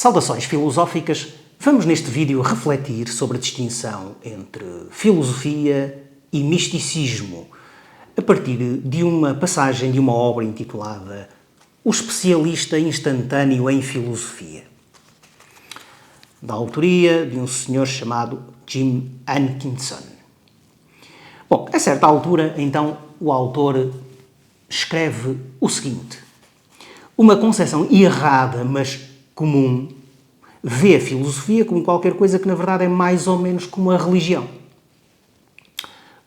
Saudações filosóficas. Vamos neste vídeo refletir sobre a distinção entre filosofia e misticismo, a partir de uma passagem de uma obra intitulada O Especialista Instantâneo em Filosofia, da autoria de um senhor chamado Jim Hankinson. Bom, a certa altura, então, o autor escreve o seguinte: uma concepção errada, mas comum, vê a filosofia como qualquer coisa que, na verdade, é mais ou menos como a religião.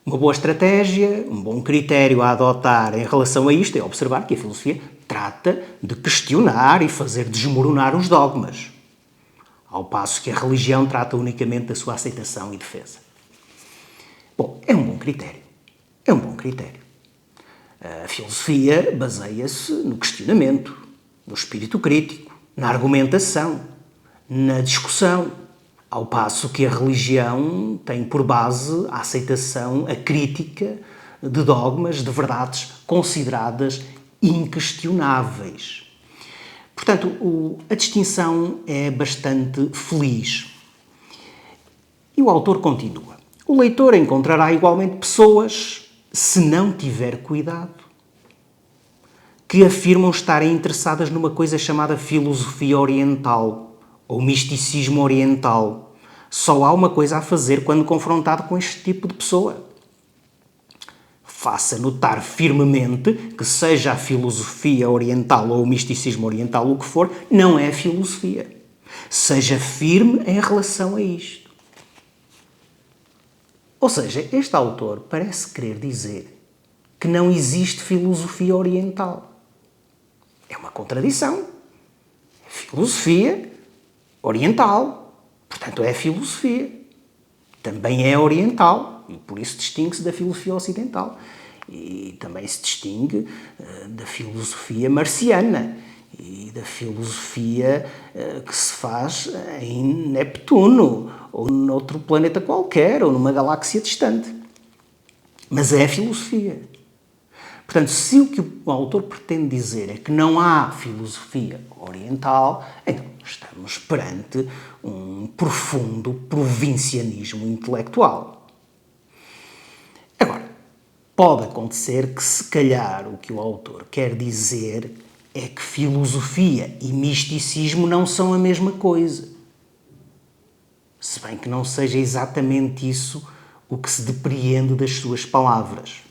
Uma boa estratégia, um bom critério a adotar em relação a isto é observar que a filosofia trata de questionar e fazer desmoronar os dogmas, ao passo que a religião trata unicamente da sua aceitação e defesa. Bom, é um bom critério. É um bom critério. A filosofia baseia-se no questionamento, no espírito crítico, na argumentação, na discussão, ao passo que a religião tem por base a aceitação, a crítica de dogmas, de verdades consideradas inquestionáveis. Portanto, a distinção é bastante feliz. E o autor continua: o leitor encontrará igualmente pessoas, se não tiver cuidado, que afirmam estarem interessadas numa coisa chamada filosofia oriental ou misticismo oriental. Só há uma coisa a fazer quando confrontado com este tipo de pessoa: faça notar firmemente que, seja a filosofia oriental ou o misticismo oriental o que for, não é filosofia. Seja firme em relação a isto. Ou seja, este autor parece querer dizer que não existe filosofia oriental. É uma contradição. Filosofia oriental, portanto é filosofia. Também é oriental e por isso distingue-se da filosofia ocidental. E também se distingue da filosofia marciana e da filosofia que se faz em Neptuno ou noutro planeta qualquer ou numa galáxia distante. Mas é filosofia. Portanto, se o que o autor pretende dizer é que não há filosofia oriental, então estamos perante um profundo provincianismo intelectual. Agora, pode acontecer que, se calhar, o que o autor quer dizer é que filosofia e misticismo não são a mesma coisa. Se bem que não seja exatamente isso o que se depreende das suas palavras.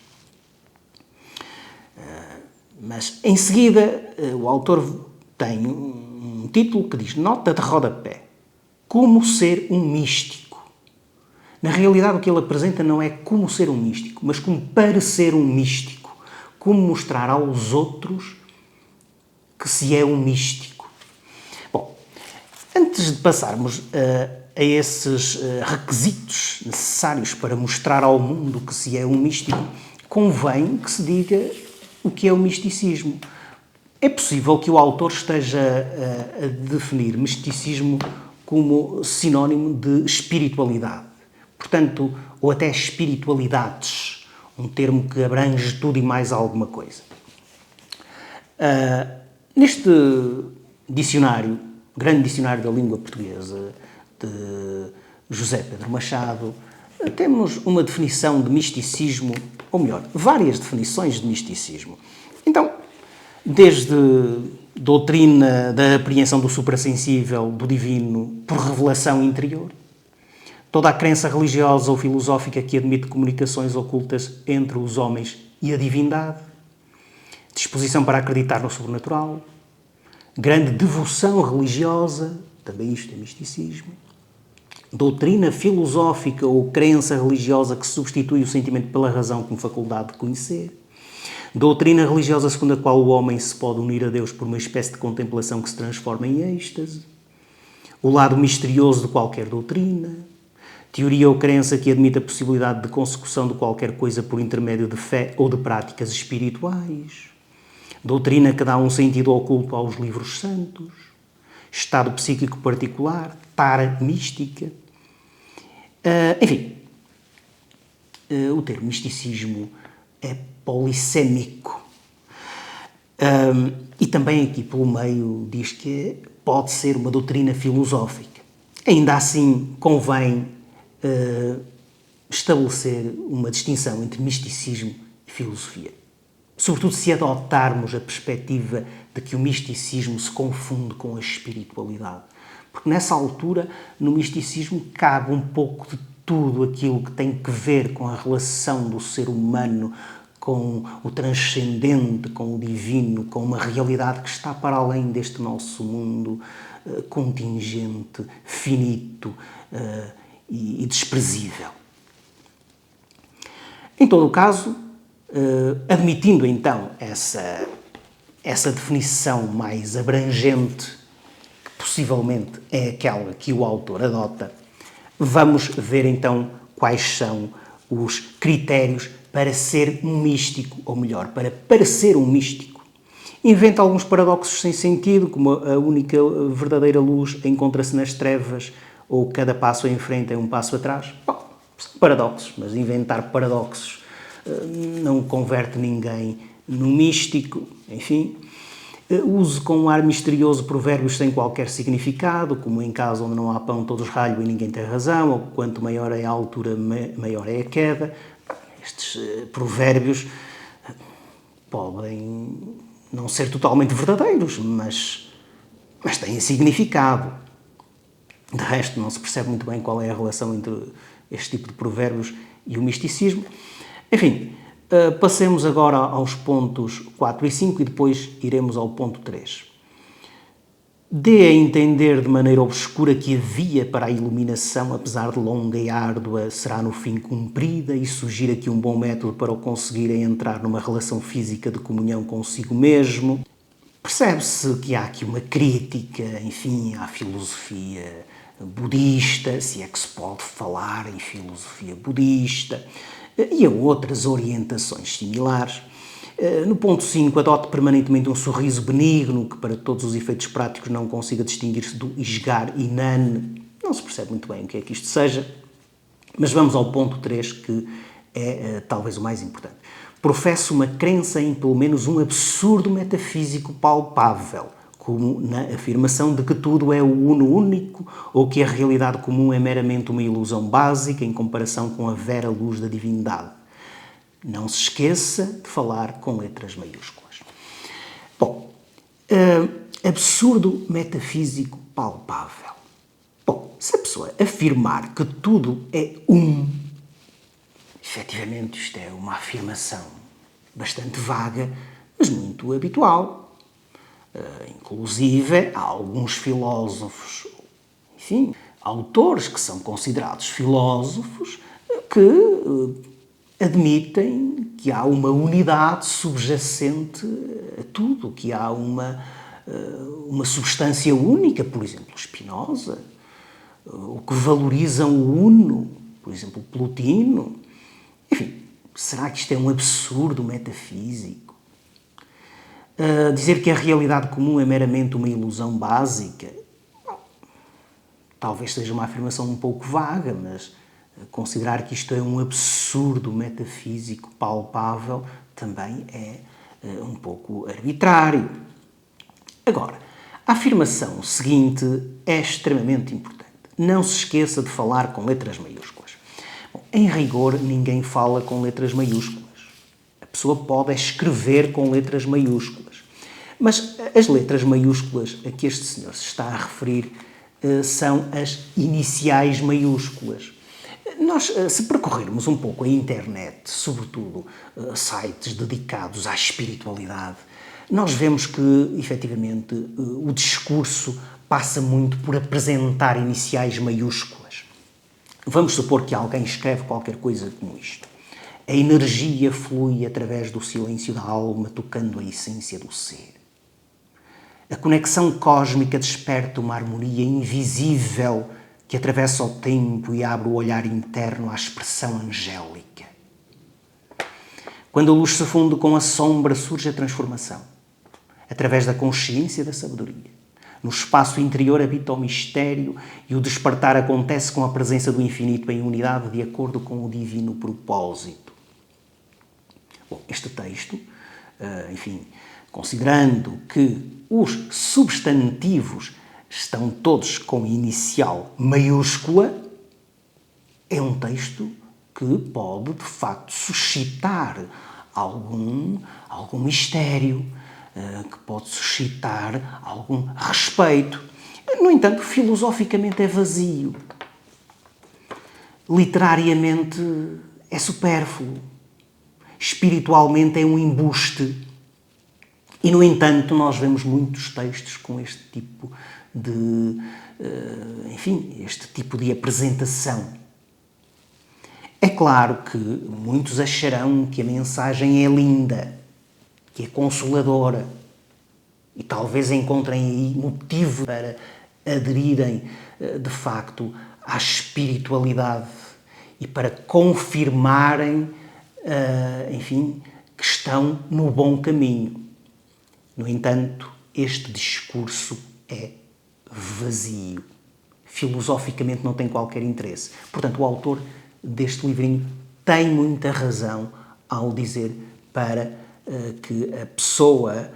Mas, em seguida, o autor tem um título que diz: nota de rodapé. Como ser um místico. Na realidade, o que ele apresenta não é como ser um místico, mas como parecer um místico. Como mostrar aos outros que se é um místico. Bom, antes de passarmos a esses requisitos necessários para mostrar ao mundo que se é um místico, convém que se diga o que é o misticismo. É possível que o autor esteja a definir misticismo como sinónimo de espiritualidade. Portanto, ou até espiritualidades, um termo que abrange tudo e mais alguma coisa. Neste dicionário, grande dicionário da língua portuguesa, de José Pedro Machado, temos uma definição de misticismo, ou melhor, várias definições de misticismo. Então, desde doutrina da apreensão do suprassensível, do divino, por revelação interior, toda a crença religiosa ou filosófica que admite comunicações ocultas entre os homens e a divindade, disposição para acreditar no sobrenatural, grande devoção religiosa, também isto é misticismo, doutrina filosófica ou crença religiosa que substitui o sentimento pela razão como faculdade de conhecer, doutrina religiosa segundo a qual o homem se pode unir a Deus por uma espécie de contemplação que se transforma em êxtase, o lado misterioso de qualquer doutrina, teoria ou crença que admite a possibilidade de consecução de qualquer coisa por intermédio de fé ou de práticas espirituais, doutrina que dá um sentido oculto aos livros santos, estado psíquico particular, tara mística. Enfim, o termo misticismo é polissémico. E também aqui pelo meio diz que é pode ser uma doutrina filosófica. Ainda assim, convém estabelecer uma distinção entre misticismo e filosofia. Sobretudo se adotarmos a perspectiva de que o misticismo se confunde com a espiritualidade. Porque nessa altura, no misticismo, cabe um pouco de tudo aquilo que tem que ver com a relação do ser humano com o transcendente, com o divino, com uma realidade que está para além deste nosso mundo contingente, finito e desprezível. Em todo o caso, admitindo então essa definição mais abrangente, que possivelmente é aquela que o autor adota, vamos ver então quais são os critérios para ser um místico, ou melhor, para parecer um místico. Inventa alguns paradoxos sem sentido, como a única verdadeira luz encontra-se nas trevas, ou cada passo em frente é um passo atrás. Bom, são paradoxos, mas inventar paradoxos não converte ninguém num místico, enfim. Use com um ar misterioso provérbios sem qualquer significado, como em casa onde não há pão todos ralham e ninguém tem razão, ou quanto maior é a altura, maior é a queda. Estes provérbios podem não ser totalmente verdadeiros, mas têm significado. De resto, não se percebe muito bem qual é a relação entre este tipo de provérbios e o misticismo. Enfim, passemos agora aos pontos 4 e 5 e depois iremos ao ponto 3. Dê a entender de maneira obscura que a via para a iluminação, apesar de longa e árdua, será no fim cumprida e sugira que um bom método para o conseguir é entrar numa relação física de comunhão consigo mesmo. Percebe-se que há aqui uma crítica, enfim, à filosofia budista, se é que se pode falar em filosofia budista, e a outras orientações similares. No ponto 5, adote permanentemente um sorriso benigno, que para todos os efeitos práticos não consiga distinguir-se do isgar e nan. Não se percebe muito bem o que é que isto seja, mas vamos ao ponto 3, que é talvez o mais importante. Professa uma crença em pelo menos um absurdo metafísico palpável, como na afirmação de que tudo é o uno único ou que a realidade comum é meramente uma ilusão básica em comparação com a vera luz da divindade. Não se esqueça de falar com letras maiúsculas. Bom, absurdo metafísico palpável. Bom, se a pessoa afirmar que tudo é efetivamente isto é uma afirmação bastante vaga, mas muito habitual. Inclusive, há alguns filósofos, enfim, autores que são considerados filósofos, que admitem que há uma unidade subjacente a tudo, que há uma substância única, por exemplo, Spinoza, ou que valorizam o uno, por exemplo, Plotino. Enfim, será que isto é um absurdo metafísico? Dizer que a realidade comum é meramente uma ilusão básica? Talvez seja uma afirmação um pouco vaga, mas considerar que isto é um absurdo metafísico palpável também é um pouco arbitrário. Agora, a afirmação seguinte é extremamente importante. Não se esqueça de falar com letras maiúsculas. Bom, em rigor, ninguém fala com letras maiúsculas. A pessoa pode escrever com letras maiúsculas. Mas as letras maiúsculas a que este senhor se está a referir são as iniciais maiúsculas. Nós, se percorrermos um pouco a internet, sobretudo sites dedicados à espiritualidade, nós vemos que, efetivamente, o discurso passa muito por apresentar iniciais maiúsculas. Vamos supor que alguém escreve qualquer coisa como isto. A energia flui através do silêncio da alma, tocando a essência do ser. A conexão cósmica desperta uma harmonia invisível que atravessa o tempo e abre o olhar interno à expressão angélica. Quando a luz se funde com a sombra, surge a transformação. Através da consciência da sabedoria. No espaço interior habita o mistério e o despertar acontece com a presença do infinito em unidade de acordo com o divino propósito. Bom, este texto, enfim, considerando que os substantivos estão todos com inicial maiúscula, é um texto que pode, de facto, suscitar algum mistério, que pode suscitar algum respeito. No entanto, filosoficamente é vazio. Literariamente é supérfluo. Espiritualmente é um embuste. E, no entanto, nós vemos muitos textos com este tipo de, este tipo de apresentação. É claro que muitos acharão que a mensagem é linda, que é consoladora, e talvez encontrem aí motivo para aderirem, de facto, à espiritualidade e para confirmarem, que estão no bom caminho. No entanto, este discurso é vazio. Filosoficamente não tem qualquer interesse. Portanto, o autor deste livrinho tem muita razão ao dizer para que a pessoa,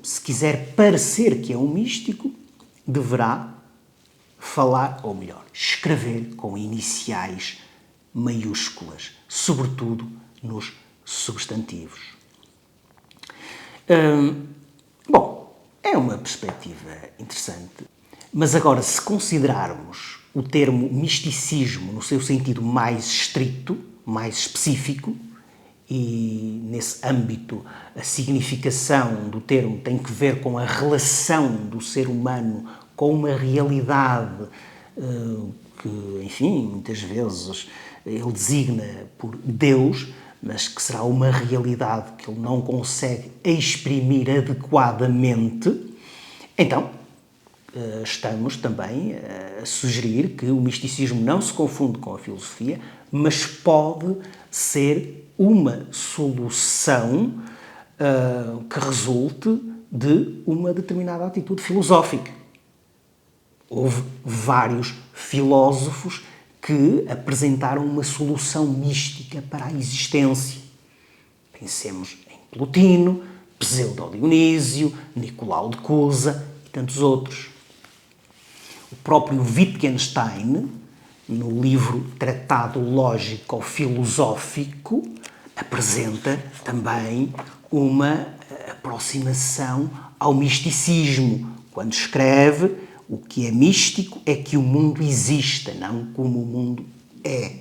se quiser parecer que é um místico, deverá falar, ou melhor, escrever com iniciais maiúsculas, sobretudo nos substantivos. É uma perspectiva interessante, mas agora, se considerarmos o termo misticismo no seu sentido mais estrito, mais específico, e nesse âmbito a significação do termo tem que ver com a relação do ser humano com uma realidade que, muitas vezes ele designa por Deus, mas que será uma realidade que ele não consegue exprimir adequadamente, então estamos também a sugerir que o misticismo não se confunde com a filosofia, mas pode ser uma solução que resulte de uma determinada atitude filosófica. Houve vários filósofos que apresentaram uma solução mística para a existência. Pensemos em Plotino, Pseudo-Dionísio, Nicolau de Cusa e tantos outros. O próprio Wittgenstein, no livro Tratado Lógico-Filosófico, apresenta também uma aproximação ao misticismo, quando escreve: o que é místico é que o mundo exista, não como o mundo é.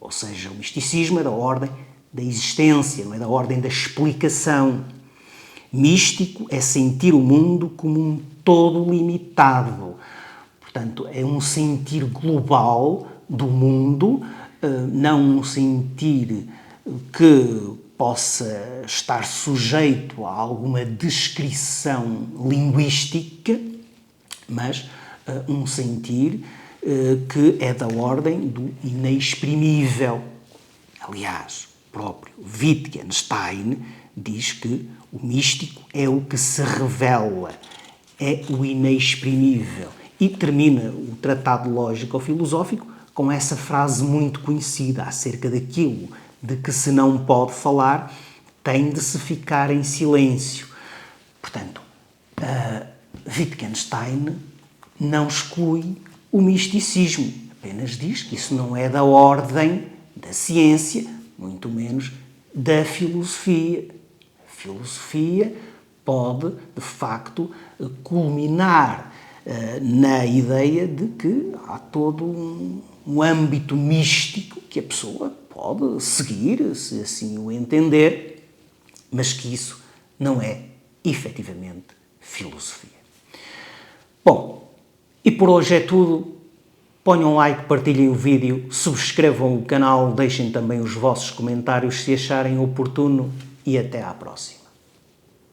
Ou seja, o misticismo é da ordem da existência, não é da ordem da explicação. Místico é sentir o mundo como um todo limitado. Portanto, é um sentir global do mundo, não um sentir que possa estar sujeito a alguma descrição linguística, mas um sentir que é da ordem do inexprimível. Aliás, o próprio Wittgenstein diz que o místico é o que se revela, é o inexprimível. E termina o Tratado Lógico-Filosófico com essa frase muito conhecida acerca daquilo de que se não pode falar, tem de se ficar em silêncio. Portanto, Wittgenstein não exclui o misticismo, apenas diz que isso não é da ordem da ciência, muito menos da filosofia. A filosofia pode, de facto, culminar na ideia de que há todo um âmbito místico que a pessoa pode seguir, se assim o entender, mas que isso não é, efetivamente, filosofia. Bom, e por hoje é tudo. Ponham um like, partilhem o vídeo, subscrevam o canal, deixem também os vossos comentários se acharem oportuno e até à próxima.